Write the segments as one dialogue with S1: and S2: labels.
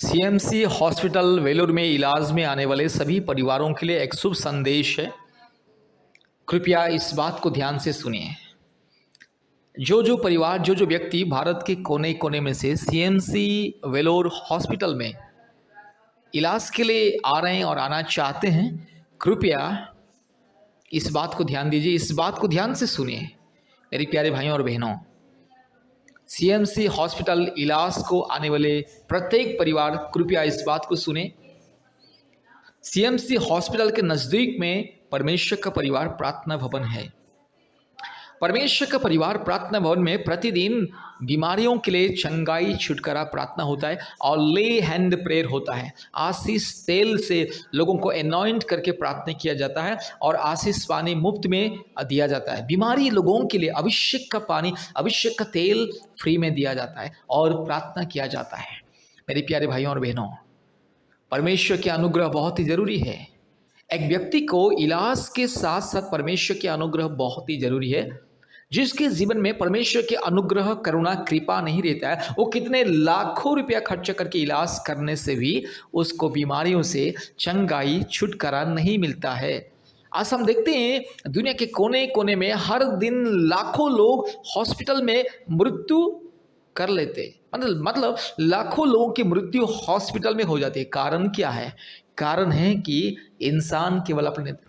S1: CMC hospital Vellore में इलाज में आने वाले सभी परिवारों के लिए एक शुभ संदेश है। कृपया इस बात को ध्यान से सुनिए। जो परिवार जो व्यक्ति भारत के कोने कोने में से सीएमसी वेलोर हॉस्पिटल में इलाज के लिए आ रहे हैं और आना चाहते हैं, कृपया इस बात को ध्यान दीजिए, इस बात को ध्यान से सुनिए। मेरे प्यारे भाइयों और बहनों, सीएमसी हॉस्पिटल इलाज को आने वाले प्रत्येक परिवार कृपया इस बात को सुने। सीएमसी हॉस्पिटल के नज़दीक में परमेश्वर का परिवार प्रार्थना भवन है। परमेश्वर का परिवार प्रार्थना भवन में प्रतिदिन बीमारियों के लिए चंगाई छुटकारा प्रार्थना होता है और ले हैंड प्रेयर होता है। आशीष तेल से लोगों को एनॉइंट करके प्रार्थना किया जाता है और आशीष पानी मुफ्त में दिया जाता है। बीमारी लोगों के लिए अभिषेक का पानी, अभिषेक का तेल फ्री में दिया जाता है और प्रार्थना किया जाता है। मेरे प्यारे भाइयों और बहनों, परमेश्वर के अनुग्रह बहुत ही जरूरी है। एक व्यक्ति को इलाज के साथ साथ परमेश्वर के अनुग्रह बहुत ही जरूरी है। जिसके जीवन में परमेश्वर के अनुग्रह, करुणा, कृपा नहीं रहता है, वो कितने लाखों रुपया खर्च करके इलाज करने से भी उसको बीमारियों से चंगाई, छुटकारा नहीं मिलता है। आज हम देखते हैं दुनिया के कोने कोने में हर दिन लाखों लोग हॉस्पिटल में मृत्यु कर लेते, मतलब लाखों लोगों की मृत्यु हॉस्पिटल में हो जाती है। कारण क्या है? कारण है कि इंसान केवल अपने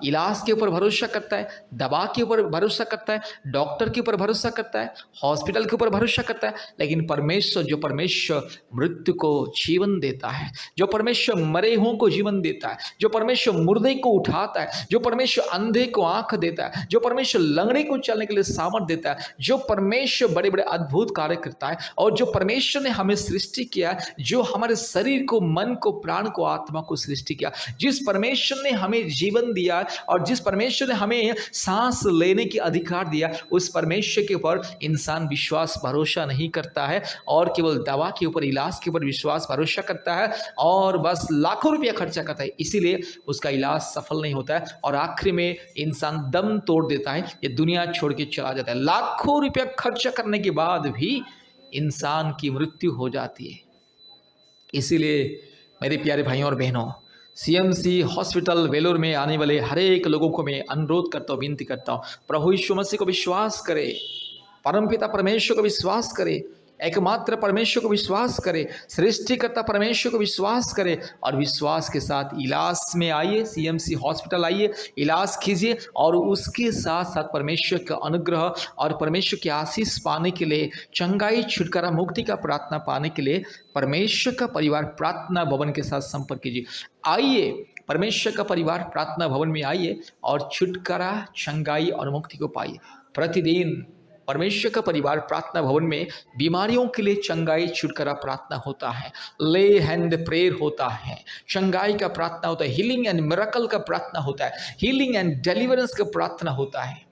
S1: इलाज के ऊपर भरोसा करता है, दवा के ऊपर भरोसा करता है, डॉक्टर के ऊपर भरोसा करता है, हॉस्पिटल के ऊपर भरोसा करता है। लेकिन परमेश्वर, जो परमेश्वर मृत्यु को जीवन देता है, जो परमेश्वर मरे हुओं को जीवन देता है, जो परमेश्वर मुर्दे को उठाता है, जो परमेश्वर अंधे को आंख देता है, जो परमेश्वर लंगड़े को चलने के लिए सामर्थ देता है, जो परमेश्वर बड़े बड़े अद्भुत कार्य करता है, और जो परमेश्वर ने हमें सृष्टि किया, जो हमारे शरीर को, मन को, प्राण को, आत्मा को सृष्टि किया, जिस परमेश्वर ने हमें जीवन दिया और जिस परमेश्वर ने हमें सांस लेने की अधिकार दिया, उस परमेश्वर के ऊपर इंसान विश्वास भरोसा नहीं करता है और केवल दवा के ऊपर, इलाज के ऊपर विश्वास भरोसा करता है और बस लाखों रुपया खर्चा करता है। इसीलिए उसका इलाज सफल नहीं होता है और आखिर में इंसान दम तोड़ देता है, ये दुनिया छोड़ के चला जाता है। लाखों रुपया खर्चा करने के बाद भी इंसान की मृत्यु हो जाती है। इसीलिए मेरे प्यारे भाइयों और बहनों, सीएमसी हॉस्पिटल वेलूर में आने वाले हर एक लोगों को मैं अनुरोध करता हूँ, विनती करता हूँ, प्रभु यीशु मसीह को विश्वास करे, परमपिता परमेश्वर को विश्वास करे, एकमात्र परमेश्वर को विश्वास करे, सृष्टिकर्ता परमेश्वर को विश्वास करे और विश्वास के साथ इलाज में आइए, सीएमसी हॉस्पिटल आइए, इलाज कीजिए और उसके साथ साथ परमेश्वर का अनुग्रह और परमेश्वर की आशीष पाने के लिए, चंगाई, छुटकारा, मुक्ति का प्रार्थना पाने के लिए परमेश्वर का परिवार प्रार्थना भवन के साथ संपर्क कीजिए। आइए, परमेश्वर का परिवार प्रार्थना भवन में आइए और छुटकारा, चंगाई और मुक्ति को पाइए। प्रतिदिन परमेश्वर का परिवार प्रार्थना भवन में बीमारियों के लिए चंगाई, छुटकारा प्रार्थना होता है, ले हैंड प्रेयर होता है, चंगाई का प्रार्थना होता है, हीलिंग एंड मिरेकल का प्रार्थना होता है, हीलिंग एंड डिलीवरेंस का प्रार्थना होता है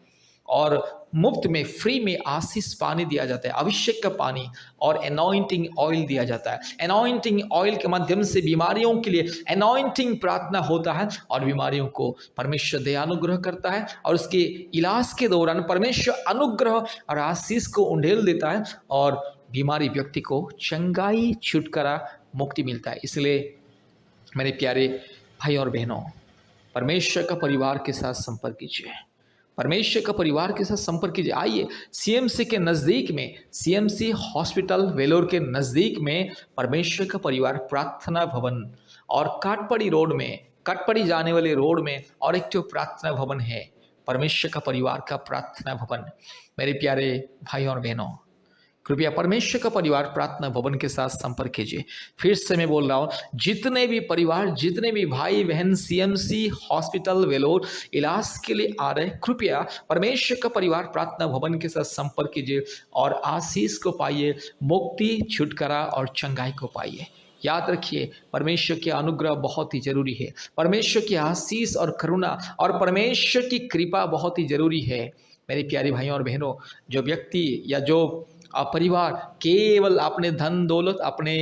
S1: और मुफ्त में, फ्री में आशीष पानी दिया जाता है, अभिषेक का पानी और एनॉइंटिंग ऑयल दिया जाता है। एनॉइंटिंग ऑयल के माध्यम से बीमारियों के लिए एनॉइंटिंग प्रार्थना होता है और बीमारियों को परमेश्वर दयानुग्रह करता है और उसके इलाज के दौरान परमेश्वर अनुग्रह और आशीष को उंडेल देता है और बीमारी व्यक्ति को चंगाई, छुटकारा, मुक्ति मिलता है। इसलिए मेरे प्यारे भाई और बहनों, परमेश्वर का परिवार के साथ संपर्क कीजिए, परमेश्वर का परिवार के साथ संपर्क कीजिए। आइए, सीएमसी के नज़दीक में, सीएमसी हॉस्पिटल वेलोर के नज़दीक में परमेश्वर का परिवार प्रार्थना भवन और काटपड़ी रोड में, काटपड़ी जाने वाले रोड में और एक जो प्रार्थना भवन है, परमेश्वर का परिवार का प्रार्थना भवन। मेरे प्यारे भाइयों और बहनों, कृपया परमेश्वर का परिवार प्रार्थना भवन के साथ संपर्क कीजिए। फिर से मैं बोल रहा हूँ, जितने भी परिवार, जितने भी भाई बहन सीएमसी हॉस्पिटल वेलोर इलाज के लिए आ रहे हैं, कृपया परमेश्वर का परिवार प्रार्थना भवन के साथ संपर्क कीजिए और आशीष को पाइए, मुक्ति, छुटकारा और चंगाई को पाइए। याद रखिए, परमेश्वर के अनुग्रह बहुत ही जरूरी है, परमेश्वर की आशीष और करुणा और परमेश्वर की कृपा बहुत ही जरूरी है। मेरे प्यारे भाइयों और बहनों, जो व्यक्ति या जो परिवार केवल अपने धन दौलत, अपने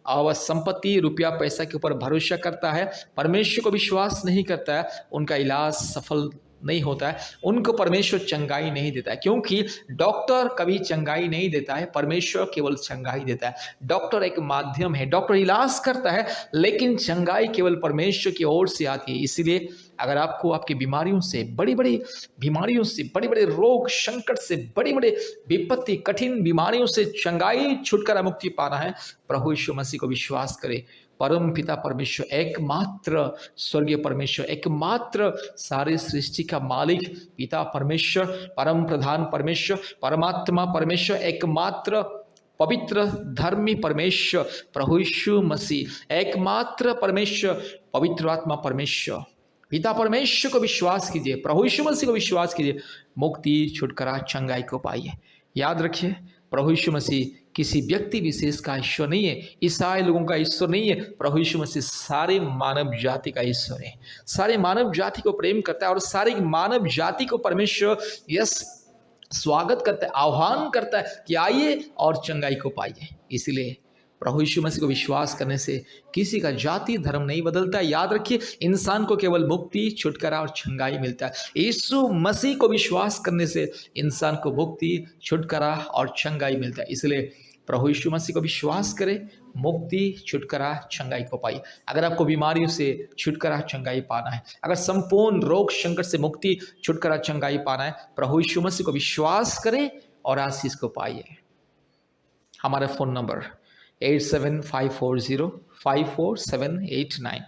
S1: संपत्ति, रुपया पैसा के ऊपर भरोसा करता है, परमेश्वर को विश्वास नहीं करता है, उनका इलाज सफल नहीं होता है, उनको परमेश्वर चंगाई नहीं देता है, क्योंकि डॉक्टर कभी चंगाई नहीं देता है, परमेश्वर केवल चंगाई देता है। डॉक्टर एक माध्यम है, डॉक्टर इलाज करता है, लेकिन चंगाई केवल परमेश्वर की ओर से आती है। इसीलिए अगर आपको आपकी बीमारियों से, बड़ी बड़ी बीमारियों से, बड़े बड़े रोग संकट से, बड़ी बड़ी विपत्ति कठिन बीमारियों से चंगाई छुटकारा मुक्ति पाना है, प्रभु यीशु मसीह को विश्वास करें। परम पिता परमेश्वर, एकमात्र स्वर्गीय परमेश्वर, एकमात्र सारे सृष्टि का मालिक पिता परमेश्वर, परम प्रधान परमेश्वर, परमात्मा परमेश्वर, एकमात्र पवित्र धर्मी परमेश्वर प्रभु यीशु मसीह, एकमात्र परमेश्वर पवित्र आत्मा परमेश्वर पिता परमेश्वर को विश्वास कीजिए, प्रभु यीशु मसीह को विश्वास कीजिए, मुक्ति छुटकारा चंगाई को पाइए। याद रखिए, प्रभु यीशु मसीह किसी व्यक्ति विशेष का ईश्वर नहीं है, ईसाई लोगों का ईश्वर नहीं है। प्रभु यीशु मसीह सारे मानव जाति का ईश्वर है, सारे मानव जाति को प्रेम करता है और सारी मानव जाति को परमेश्वर यस स्वागत करता है, आह्वान करता है कि आइए और चंगाई को पाइए। इसलिए प्रभु यीशु मसीह को विश्वास करने से किसी का जाति धर्म नहीं बदलता है। याद रखिए, इंसान को केवल मुक्ति छुटकारा और चंगाई मिलता है। यीशु मसीह को विश्वास करने से इंसान को मुक्ति छुटकारा और चंगाई मिलता है। इसलिए प्रभु यीशु मसीह को विश्वास करें, मुक्ति छुटकारा चंगाई को पाइए। अगर आपको बीमारियों से छुटकारा चंगाई पाना है, अगर संपूर्ण रोग संकट से मुक्ति छुटकारा चंगाई पाना है, प्रभु यीशु मसीह को विश्वास करें और आशीष को पाइए। हमारा फ़ोन नंबर 8754054789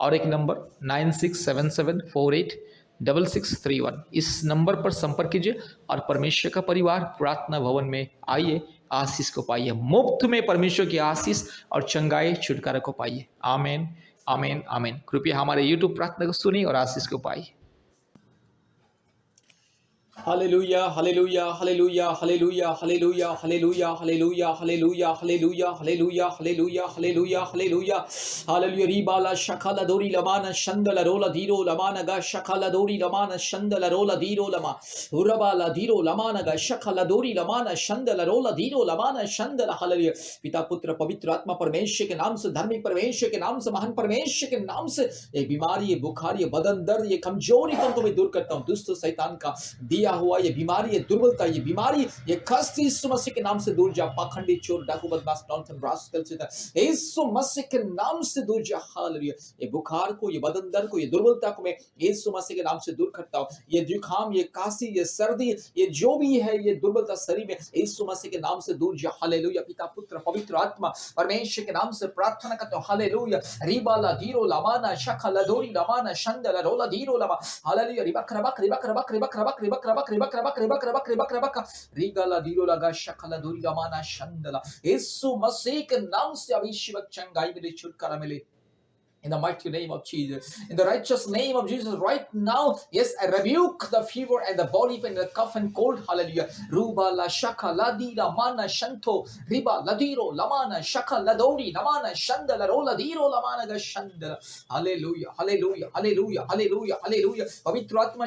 S1: और एक नंबर 9677486631। इस नंबर पर संपर्क कीजिए और परमेश्वर का परिवार प्रार्थना भवन में आइए, आशीष को पाइए, मुफ्त में परमेश्वर की आशीष और चंगाई छुटकारा को पाइए। आमीन आमीन आमीन। कृपया हमारे यूट्यूब प्रार्थना को सुनिए और आशीष को पाइए।
S2: Hallelujah hallelujah hallelujah hallelujah hallelujah hallelujah hallelujah hallelujah hallelujah hallelujah hallelujah hallelujah hallelujah hallelujah रीबाला शखाला दोरी लमाना शंदला रोला धीरो लमाना गा शखाला दोरी लमाना शंदला रोला धीरो लमा उरबाला धीरो लमाना गा शखाला दोरी लमाना शंदला रोला धीरो लमाना शंदला। हालेलुया। पिता पुत्र पवित्र आत्मा परमेश्वर के नाम से, धर्मी परमेश्वर के नाम से, महान परमेश्वर के नाम से ये बीमारी, ये बुखार, ये बदन दर्द, ये कमजोरी को मैं दूर करता हूँ। दुष्ट शैतान का दिया हुआ ये बीमारी, ये दुर्बलता, ये बीमारी, ये कष्ट यीशु मसीह के नाम से दूर जा। पाखंडी, चोर, डाकू, बदमाश, डॉल्फिन, रास्कल से यीशु मसीह के नाम से दूर जा। हालेलुया। ये बुखार को, ये बदन दर्द को, ये दुर्बलता को मैं यीशु मसीह के नाम से दूर करता हूँ। ये जुकाम, ये काशी, ये सर्दी, ये जो भी है, ये दुर्बलता शरीर में यीशु मसीह के नाम से दूर जा। हालेलुया। पिता पुत्र पवित्र आत्मा परमेश्वर के नाम से प्रार्थना करता हूँ। हालेलुया। रिबाला धीरो लमाना शखला दोरी लमाना शंदला रोला धीरो लमा। हालेलुया। रिबक रबक रिबक रबक रिबक रबक रिबक रबक रिबक रबक रिबक रबक रिबक रबक रिगला धीरो लगा शखला दोरी लमाना शंदला। यीशु मसीह के नाम से अभिषेक चंगाई मिले, छुटकारा मिले। In the mighty name of Jesus, in the righteous name of Jesus, right now, yes, I rebuke the fever and the body pain, the cough and cold. Hallelujah. Ruba la shaka la di la mana shanto, riba la diro la mana shaka la dori la mana shanda la rola diro la mana ga shanda. Hallelujah, hallelujah, hallelujah, hallelujah, hallelujah. पवित्र आत्मा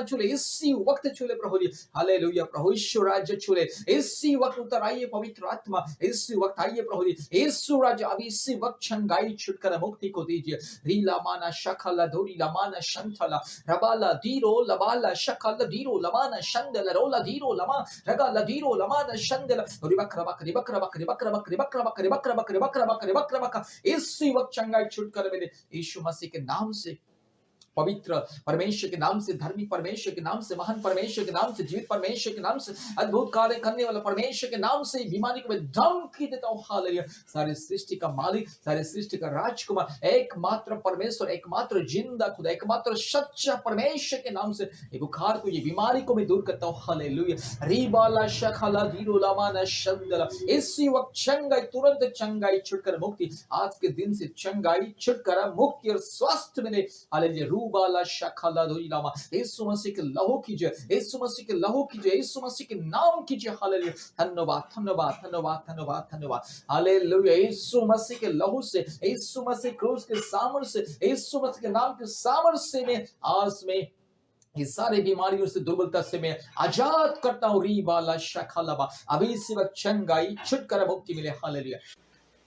S2: छूले इसी वक्त छूले प्रभु जी। Hallelujah. प्रभु ईश्वर राज्य छूले इसी वक्त, उतर आइए पवित्र आत्मा, इसी वक्त आइए प्रभु जी। ईश्वर राज्य अभी इसी वक्त चंगाई छुटकारा मुक्ति को दीजिए। रीला माना शखला धोरी लमाना शंथला रबाला धीरो लबाला शखला धीरो लमाना शंदला रोला धीरो लमा रगाला धीरो लमाना शंदला रिबक रबक रिबक रबक रिबक रबक रिबक रबक रिबक रबक रिबक रबक रिबक रबक इसी वक्त चंगाई छुटकारा मिले यीशु मसीह के नाम से, पवित्र परमेश्वर के नाम से, धर्मी परमेश्वर के नाम से, महान परमेश्वर के नाम से, जीवित परमेश्वर के नाम से, अद्भुत कार्य करने वाला परमेश्वर के नाम से बीमारी को मैं धमकी देता हूँ। हालेलुया। सारे सृष्टि का मालिक, सारे सृष्टि का राजकुमार, एकमात्र परमेश्वर, एकमात्र जिंदा खुदा, एकमात्र सच्चा परमेश्वर के नाम से ये बुखार को, ये बीमारी को मैं दूर करता हूँ। हालेलुया। रीबाला शखला धीरो लामाना शंदला इसी वक्त चंगाई, तुरंत चंगाई, छुटकारा मुक्ति, आज के दिन से चंगाई, छुटकारा, मुक्ति और स्वास्थ्य मिले। हालेलुया। रूबाला शखला धोरी लामा यीशु मसीह के लहू कीजिए, यीशु मसीह के लहू कीजिए, यीशु मसीह के नाम कीजिए। हालेलुया। धन्यवाद धन्यवाद धन्यवाद धन्यवाद धन्यवाद। हालेलुया। यीशु मसीह के लहू से, यीशु मसीह क्रूस के सामर्थ्य से, यीशु मसीह के नाम के सामर्थ्य में आज में ये सारे बीमारियों से, दुर्बलता से मैं आजाद करता हूँ। रीबाला शखलाबा अभी इसी वक्त चंगाई, छुटकारा, मुक्ति मिले। Hallelujah.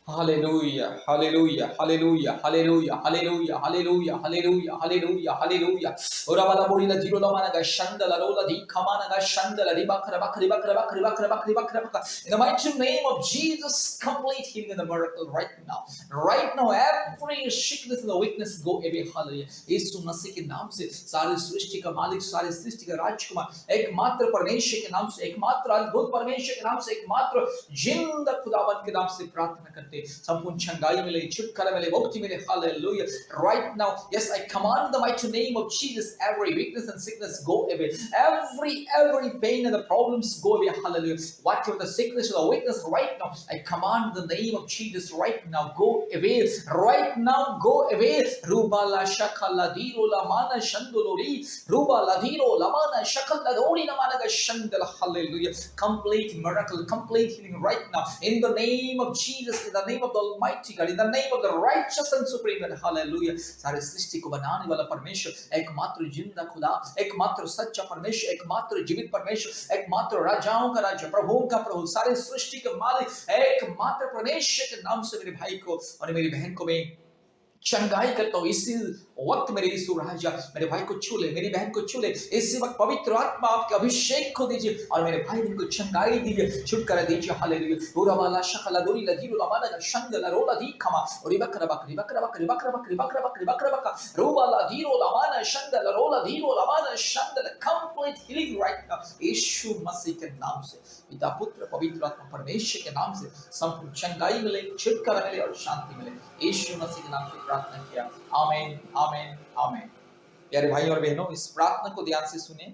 S2: Hallelujah, hallelujah, hallelujah, hallelujah, hallelujah, hallelujah, hallelujah, hallelujah, hallelujah. Ora bala bori la diro la mana ga shandala rola di kamana ga shandala riba kara bakri bakra bakri bakra bakri bakra bakra. In the mighty name of Jesus, complete healing in the miracle right now. Right now, every sickness and the weakness go away. Hallelujah. यीशु मसीह के नाम से सारी सृष्टि का मालिक, सारी सृष्टि का राजकुमार, एकमात्र परमेश्वर के नाम से, एकमात्र अद्भुत परमेश्वर के नाम से, एकमात्र जिंदा खुदावन के नाम से प्रार्थना करते हैं। संपूर्ण चंगाई मिले, छुटकारा मिले, मुक्ति मिले। Hallelujah. Right now, yes, I command the mighty name of Jesus, every weakness and sickness go away. Every pain and the problems go away. Hallelujah. Whatever the sickness or the weakness right now, I command the name of Jesus right now, go away. Right now, go away. Ruba la shakala diro la mana shandolori. Ruba la diro la mana shakala dori la mana shandala. Hallelujah. Complete miracle, complete healing right now. In the name of Jesus, in the name of the Almighty God, in the name of the righteous and supreme God. Hallelujah. सारे सृष्टि को बनाने वाला परमेश्वर, एकमात्र जिंदा खुदा, एकमात्र सच्चा परमेश्वर, एकमात्र जीवित परमेश्वर, एकमात्र राजाओं का राजा, प्रभुओं का प्रभु, सारे सृष्टि के मालिक, एकमात्र परमेश्वर के नाम से मेरे भाई को और मेरी बहन को मैं चंगाई करता हूँ। इसी वक्त मेरे यीशु राजा मेरे भाई को छू ले, मेरी बहन को छू ले। इसी वक्त पवित्र आत्मा आपके अभिषेक को दीजिए और मेरे भाई बहन को चंगाई दीजिए, छुटकारा दीजिए। हालेलुया। पूरा वाला शकला दोरी लदीरो लामाना का शंदला रोला दी खमा और रिबकरा बकरी बकरा बकरी बकरा बकरी बकरा बकरी बकरा बकरा रोवाला दीरो लामाना शंदला रोला दीरो लामाना शंदला। Complete healing right now Yeshu Masih के नाम से, पिता पुत्र पवित्र आत्मा परमेश्वर के नाम से संपूर्ण चंगाई मिले, छुटकारा मिले और शांति मिले। यीशु मसीह के नाम से प्रार्थना किया। आमीन, आमीन, आमीन। प्यारे भाई और बहनों, इस प्रार्थना को ध्यान से सुने।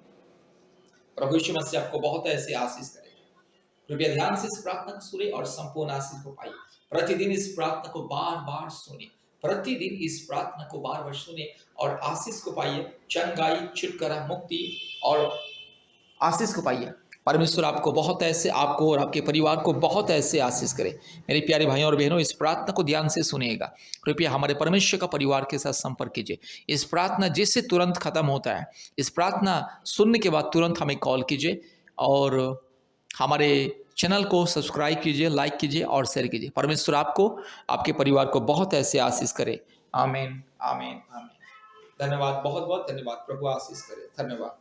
S2: प्रभु यीशु मसीह आपको बहुत ऐसे आशीष करेगा। कृपया ध्यान से इस प्रार्थना को सुने और संपूर्ण आशीष को पाइए। प्रतिदिन इस प्रार्थना को बार बार सुने, प्रतिदिन इस प्रार्थना को बार बार सुने और आशीष को पाइए। चंगाई, छुटकारा, मुक्ति और आशीष को पाइए। परमेश्वर आपको बहुत ऐसे, आपको और आपके परिवार को बहुत ऐसे आशीष करे। मेरे प्यारे भाइयों और बहनों, इस प्रार्थना को ध्यान से सुनिएगा। कृपया हमारे परमेश्वर का परिवार के साथ संपर्क कीजिए। इस प्रार्थना जिससे तुरंत खत्म होता है, इस प्रार्थना सुनने के बाद तुरंत हमें कॉल कीजिए और हमारे चैनल को सब्सक्राइब कीजिए, लाइक कीजिए और शेयर कीजिए। परमेश्वर आपको, आपके परिवार को बहुत ऐसे आशीष करे। आमीन, आमीन, आमीन। धन्यवाद, बहुत बहुत धन्यवाद। प्रभु आशीष करे। धन्यवाद।